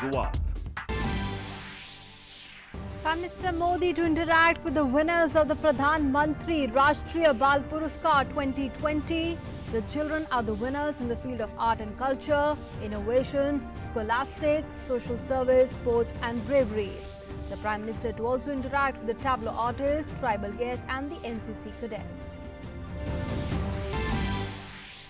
शुरुआत। Prime Minister Modi to interact with the winners of the Pradhan Mantri Rashtriya Bal Puraskar 2020. The children are the winners in the field of art and culture, innovation, scholastic, social service, sports and bravery. The Prime Minister to also interact with the tableau artists, tribal guests and the NCC cadets.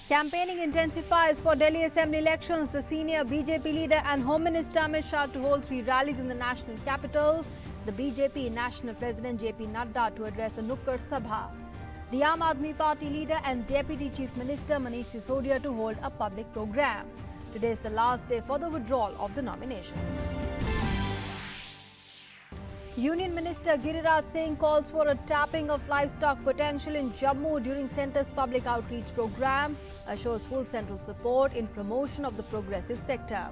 Campaigning intensifies for Delhi Assembly elections. The senior BJP leader and Home Minister Amit Shah to hold 3 rallies in the national capital. The BJP National President JP Nadda to address a Nukkad Sabha. The Aam Aadmi Party leader and Deputy Chief Minister Manish Sisodia to hold a public program. Today is the last day for the withdrawal of the nominations. Union Minister Giriraj Singh calls for a tapping of livestock potential in Jammu during Centre's public outreach program. Assures full central support in promotion of the progressive sector.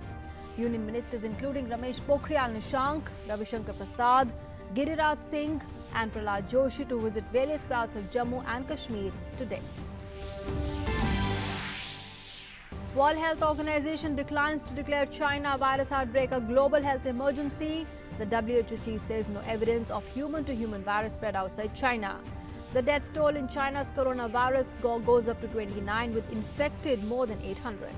Union ministers including Ramesh Pokhriyal Nishank, Ravi Shankar Prasad, Giriraj Singh and Prahlad Joshi to visit various parts of Jammu and Kashmir today. World Health Organization declines to declare China virus outbreak a global health emergency. The WHO chief says no evidence of human-to-human virus spread outside China. The death toll in China's coronavirus goes up to 29 with infected more than 800.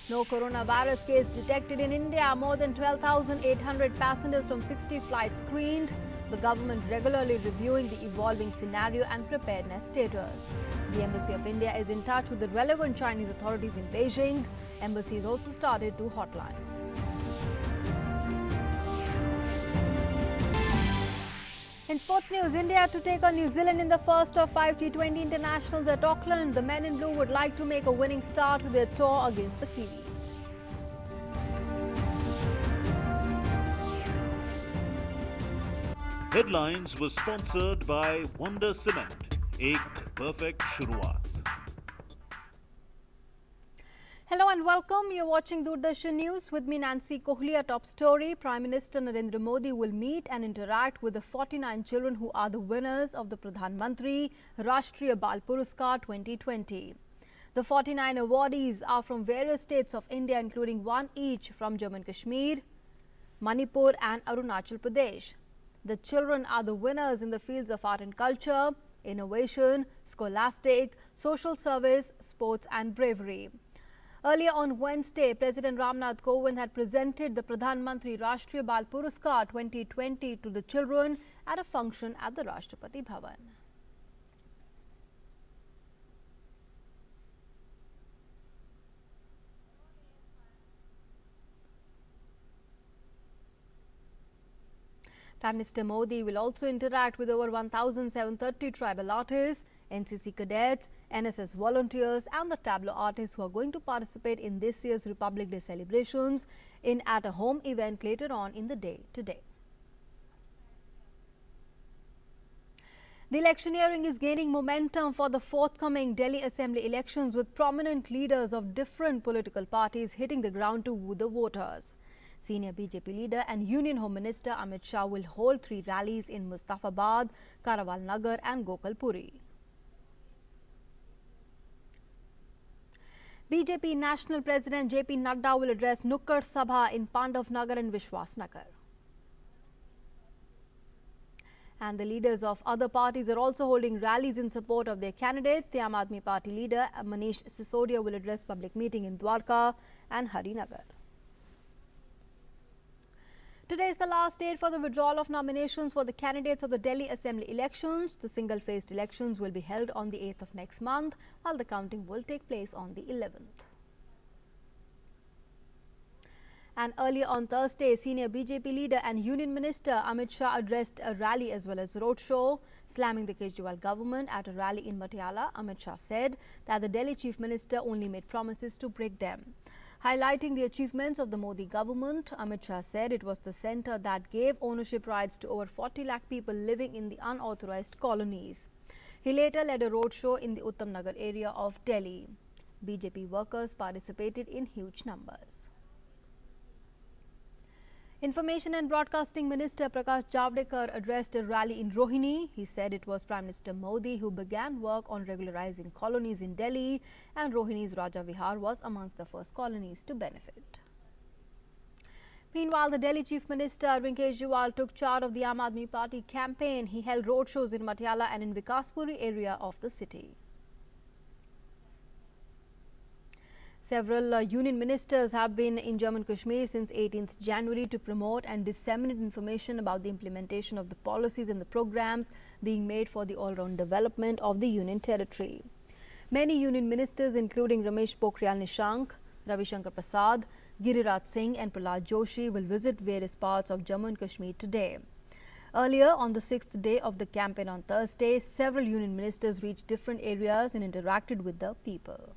No coronavirus case detected in India. More than 12,800 passengers from 60 flights screened. The government regularly reviewing the evolving scenario and preparedness status. The Embassy of India is in touch with the relevant Chinese authorities in Beijing. Embassy has also started 2 hotlines. In sports news, India to take on New Zealand in the first of 5 T20 internationals at Auckland. The men in blue would like to make a winning start with their tour against the Kiwis. Headlines was sponsored by Wonder Cement. एक perfect शुरुआत. Hello and welcome. You're watching Doordarshan News with me, Nancy Kohli. Our top story: Prime Minister Narendra Modi will meet and interact with the 49 children who are the winners of the Pradhan Mantri Rashtriya Bal Puraskar 2020. The 49 awardees are from various states of India, including 1 each from Jammu and Kashmir, Manipur and Arunachal Pradesh. The children are the winners in the fields of art and culture, innovation, scholastic, social service, sports and bravery. Earlier on Wednesday, President Ramnath Kovind had presented the Pradhan Mantri Rashtriya Bal Puraskar 2020 to the children at a function at the Rashtrapati Bhavan. Prime Minister Modi will also interact with over 1,730 tribal artists, NCC cadets, NSS volunteers and the tableau artists who are going to participate in this year's Republic Day celebrations at a home event later on in the day today. The electioneering is gaining momentum for the forthcoming Delhi Assembly elections, with prominent leaders of different political parties hitting the ground to woo the voters. Senior BJP leader and Union Home Minister Amit Shah will hold 3 rallies in Mustafabad, Karawal Nagar and Gokhalpuri. BJP National President JP Nadda will address Nukkad Sabha in Pandav Nagar and Vishwas Nagar. And the leaders of other parties are also holding rallies in support of their candidates. The Aam Aadmi Party leader Manish Sisodia will address public meeting in Dwarka and Harinagar. Today is the last date for the withdrawal of nominations for the candidates of the Delhi Assembly elections. The single-phased elections will be held on the 8th of next month, while the counting will take place on the 11th. And earlier on Thursday, senior BJP leader and Union Minister Amit Shah addressed a rally as well as roadshow, slamming the Kejriwal government at a rally in Patiala. Amit Shah said that the Delhi Chief Minister only made promises to break them. Highlighting the achievements of the Modi government, Amit Shah said it was the centre that gave ownership rights to over 40 lakh people living in the unauthorized colonies. He later led a roadshow in the Uttam Nagar area of Delhi. BJP workers participated in huge numbers. Information and Broadcasting Minister Prakash Javadekar addressed a rally in Rohini. He said it was Prime Minister Modi who began work on regularizing colonies in Delhi, and Rohini's Raja Vihar was amongst the first colonies to benefit. Meanwhile, the Delhi Chief Minister Arvind Kejriwal took charge of the Aam Aadmi Party campaign. He held roadshows in Patiala and in Vikaspuri area of the city. Several union ministers have been in Jammu and Kashmir since 18th January to promote and disseminate information about the implementation of the policies and the programs being made for the all-round development of the union territory. Many union ministers, including Ramesh Pokhriyal Nishank, Ravi Shankar Prasad, Giriraj Singh and Prahlad Joshi, will visit various parts of Jammu and Kashmir today. Earlier, on the 6th day of the campaign on Thursday, several union ministers reached different areas and interacted with the people.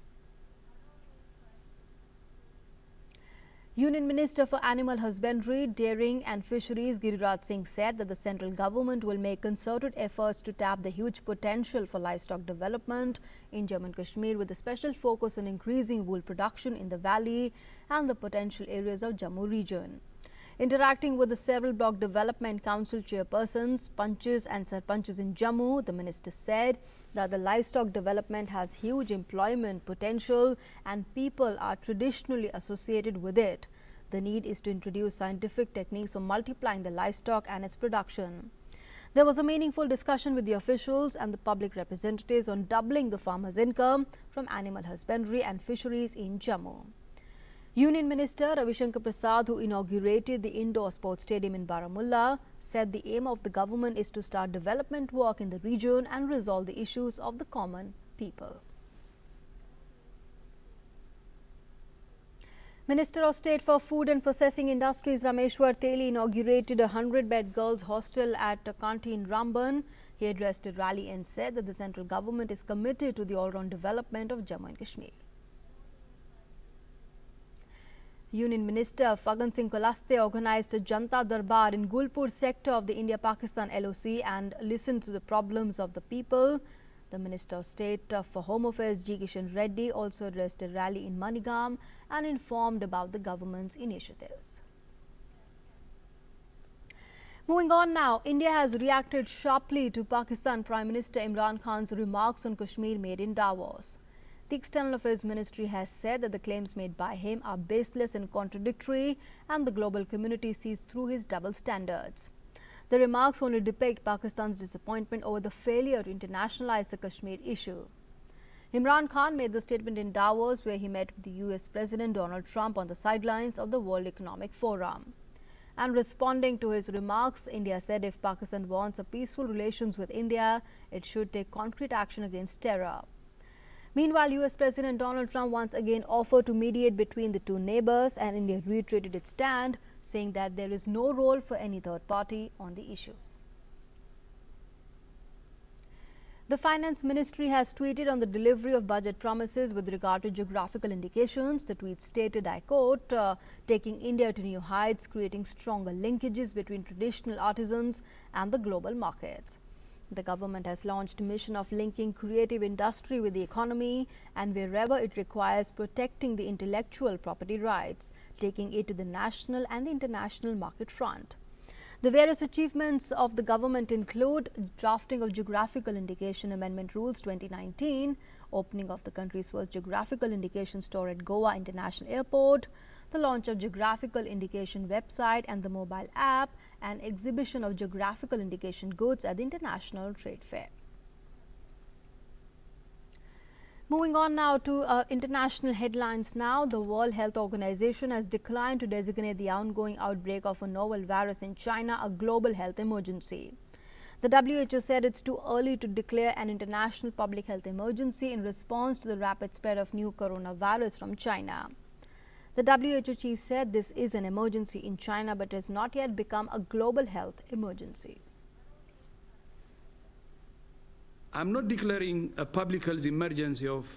Union Minister for Animal Husbandry, Dairying and Fisheries Giriraj Singh said that the central government will make concerted efforts to tap the huge potential for livestock development in Jammu and Kashmir, with a special focus on increasing wool production in the valley and the potential areas of Jammu region. Interacting with the several block development council chairpersons, panches and sarpanches in Jammu, the minister said that the livestock development has huge employment potential and people are traditionally associated with it. The need is to introduce scientific techniques for multiplying the livestock and its production. There was a meaningful discussion with the officials and the public representatives on doubling the farmers' income from animal husbandry and fisheries in Jammu. Union Minister Ravi Shankar Prasad, who inaugurated the indoor sports stadium in Baramulla, said the aim of the government is to start development work in the region and resolve the issues of the common people. Minister of State for Food and Processing Industries Rameshwar Teli inaugurated a 100-bed girls' hostel at Kanti in Ramban. He addressed a rally and said that the central government is committed to the all-round development of Jammu and Kashmir. Union Minister Fagan Singh Kolaste organized a Janta Darbar in Gulpur sector of the India-Pakistan LOC and listened to the problems of the people. The Minister of State for Home Affairs G. Kishan Reddy also addressed a rally in Manigam and informed about the government's initiatives. Moving on now, India has reacted sharply to Pakistan Prime Minister Imran Khan's remarks on Kashmir made in Davos. The External Affairs Ministry has said that the claims made by him are baseless and contradictory, and the global community sees through his double standards. The remarks only depict Pakistan's disappointment over the failure to internationalize the Kashmir issue. Imran Khan made the statement in Davos, where he met with the US President Donald Trump on the sidelines of the World Economic Forum. And responding to his remarks, India said if Pakistan wants a peaceful relations with India, it should take concrete action against terror. Meanwhile, US President Donald Trump once again offered to mediate between the two neighbors, and India reiterated its stand, saying that there is no role for any third party on the issue. The Finance Ministry has tweeted on the delivery of budget promises with regard to geographical indications. The tweet stated, I quote, taking India to new heights, creating stronger linkages between traditional artisans and the global markets. The government has launched a mission of linking creative industry with the economy, and wherever it requires, protecting the intellectual property rights, taking it to the national and the international market front. The various achievements of the government include drafting of Geographical Indication Amendment Rules 2019, opening of the country's first geographical indication store at Goa International Airport, the launch of Geographical Indication website and the mobile app, and exhibition of geographical indication goods at the International Trade Fair. Moving on now to international headlines now. The World Health Organization has declined to designate the ongoing outbreak of a novel virus in China a global health emergency. The WHO said it's too early to declare an international public health emergency in response to the rapid spread of new coronavirus from China. The WHO chief said this is an emergency in China but has not yet become a global health emergency. I'm not declaring a public health emergency of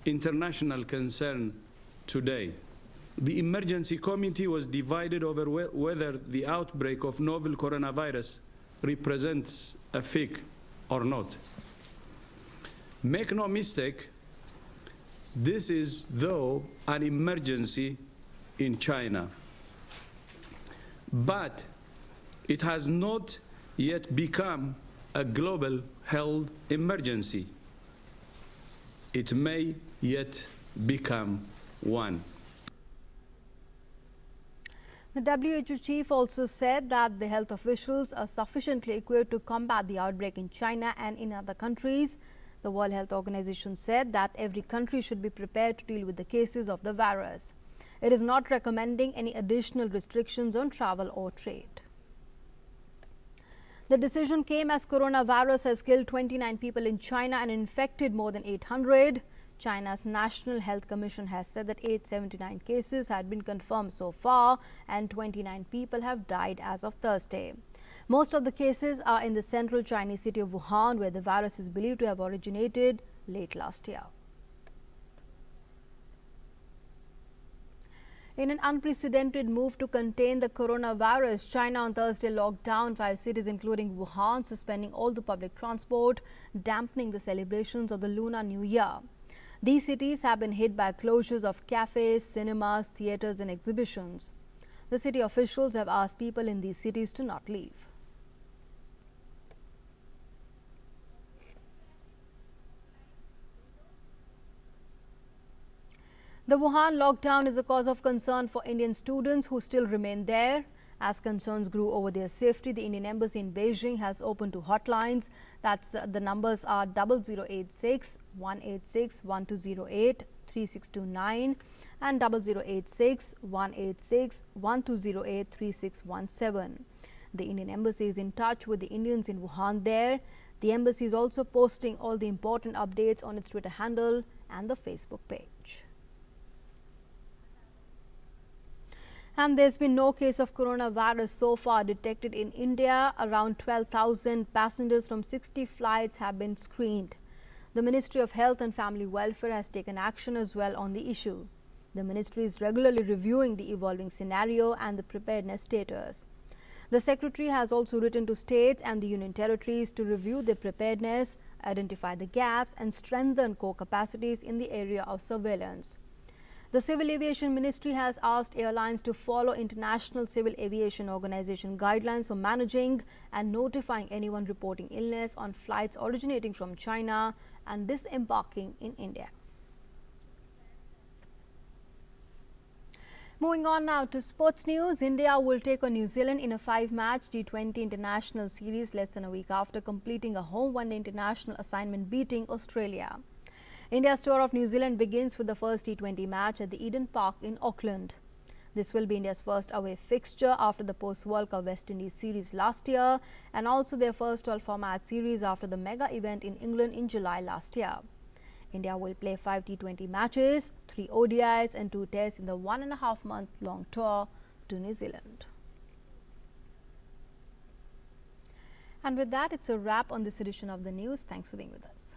international concern today. The emergency committee was divided over whether the outbreak of novel coronavirus represents a fake or not. Make no mistake, this is, though, an emergency in China. but it has not yet become a global health emergency. It may yet become one. The WHO chief also said that the health officials are sufficiently equipped to combat the outbreak in China and in other countries. The World Health Organization said that every country should be prepared to deal with the cases of the virus. It is not recommending any additional restrictions on travel or trade. The decision came as coronavirus has killed 29 people in China and infected more than 800. China's National Health Commission has said that 879 cases had been confirmed so far and 29 people have died as of Thursday. Most of the cases are in the central Chinese city of Wuhan, where the virus is believed to have originated late last year. In an unprecedented move to contain the coronavirus, China on Thursday locked down 5 cities including Wuhan, suspending all the public transport, dampening the celebrations of the Lunar New Year. These cities have been hit by closures of cafes, cinemas, theatres and exhibitions. The city officials have asked people in these cities to not leave. The Wuhan lockdown is a cause of concern for Indian students who still remain there. As concerns grew over their safety, the Indian Embassy in Beijing has opened 2 hotlines. The numbers are 0086 186 1208 3629 and 0086 186 1208 3617. The Indian Embassy is in touch with the Indians in Wuhan there. The embassy is also posting all the important updates on its Twitter handle and the Facebook page. And there's been no case of coronavirus so far detected in India. Around 12,000 passengers from 60 flights have been screened. The Ministry of Health and Family Welfare has taken action as well on the issue. The ministry is regularly reviewing the evolving scenario and the preparedness status. The Secretary has also written to states and the union territories to review their preparedness, identify the gaps and strengthen core capacities in the area of surveillance. The Civil Aviation Ministry has asked airlines to follow International Civil Aviation Organization guidelines for managing and notifying anyone reporting illness on flights originating from China and disembarking in India. Moving on now to sports news, India will take on New Zealand in a 5-match T20 international series less than a week after completing a home one-day international assignment beating Australia. India's tour of New Zealand begins with the first T20 match at the Eden Park in Auckland. This will be India's first away fixture after the post-World Cup West Indies series last year and also their first 12-format series after the mega event in England in July last year. India will play 5 T20 matches, 3 ODIs and 2 tests in the 1.5-month-long tour to New Zealand. And with that, it's a wrap on this edition of the news. Thanks for being with us.